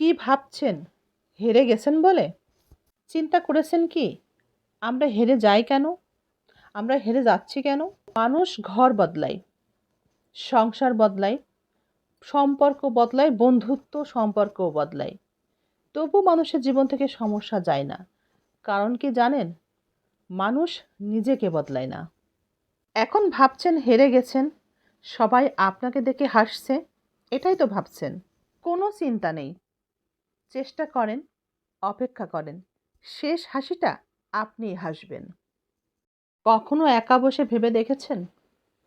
কি ভাবছেন? হেরে গেছেন বলে? চিন্তা করেছেন কি? আমরা হেরে যাই কেন? আমরা হেরে যাচ্ছি কেন? মানুষ ঘর বদলায়, সংসার বদলায়, সম্পর্ক বদলায়, বন্ধুত্ব সম্পর্কও বদলায়। তবু মানুষের জীবন থেকে সমস্যা যায় না। কারণ কি জানেন? মানুষ নিজেকে বদলায় না। এখন ভাবছেন হেরে গেছেন, সবাই আপনাকে দেখে হাসছে, এটাই তো ভাবছেন। কোনো চিন্তা নেই। চেষ্টা করেন, অপেক্ষা করেন। শেষ হাসিটা আপনিই হাসবেন। কখনো একা বসে ভেবে দেখেছেন?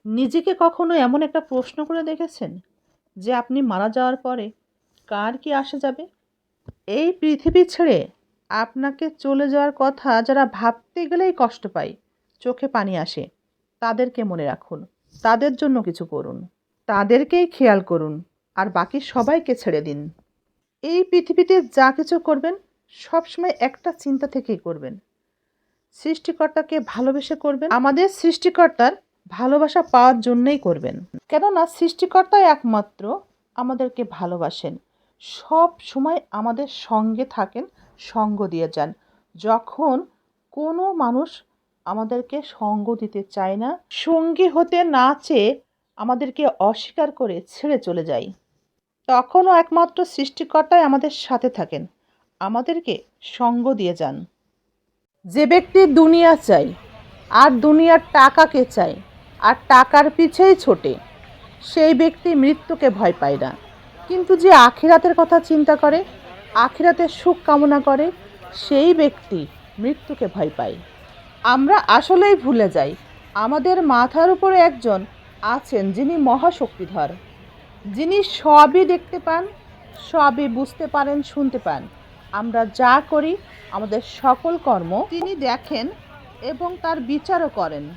নিজেকে কখনো এমন একটা প্রশ্ন করে দেখেছেন যে আপনি মারা যাওয়ার পরে কার কি আসে যাবে? এই পৃথিবী ছেড়ে আপনাকে চলে যাওয়ার কথা যারা ভাবতে গেলেই কষ্ট পায়, চোখে পানি আসে, তাদেরকে মনে রাখুন। তাদের জন্য কিছু করুন। তাদেরকেই খেয়াল করুন। আর বাকি সবাইকে ছেড়ে দিন। এই পৃথিবীতে যা কিছু করবেন সবসময় একটা চিন্তা থেকেই করবেন। সৃষ্টিকর্তাকে ভালোবেসে করবেন। আমাদের সৃষ্টিকর্তার ভালোবাসা পাওয়ার জন্যই করবেন। কেননা সৃষ্টিকর্তাই একমাত্র আমাদেরকে ভালোবাসেন। সব সময় আমাদের সঙ্গে থাকেন, সঙ্গ দিয়ে যান। যখন কোনো মানুষ আমাদেরকে সঙ্গ দিতে চায় না, সঙ্গী হতে না চেয়ে আমাদেরকে অস্বীকার করে ছেড়ে চলে যায়, তখনও একমাত্র সৃষ্টিকর্তাই আমাদের সাথে থাকেন, আমাদেরকে সঙ্গ দিয়ে যান। যে ব্যক্তি দুনিয়া চায় আর দুনিয়ার টাকাকে চায় আর টাকার পিছেই ছোটে, সেই ব্যক্তি মৃত্যুকে ভয় পায় না। কিন্তু যে আখিরাতের কথা চিন্তা করে, আখিরাতের সুখ কামনা করে, সেই ব্যক্তি মৃত্যুকে ভয় পায়। আমরা আসলেই ভুলে যাই আমাদের মাথার উপরে একজন আছেন যিনি মহাশক্তিধর, যিনি সবই দেখতে পান, সবই বুঝতে পারেন, শুনতে পান। আমরা যা করি, আমাদের সকল কর্ম তিনি দেখেন এবং তার বিচারও করেন।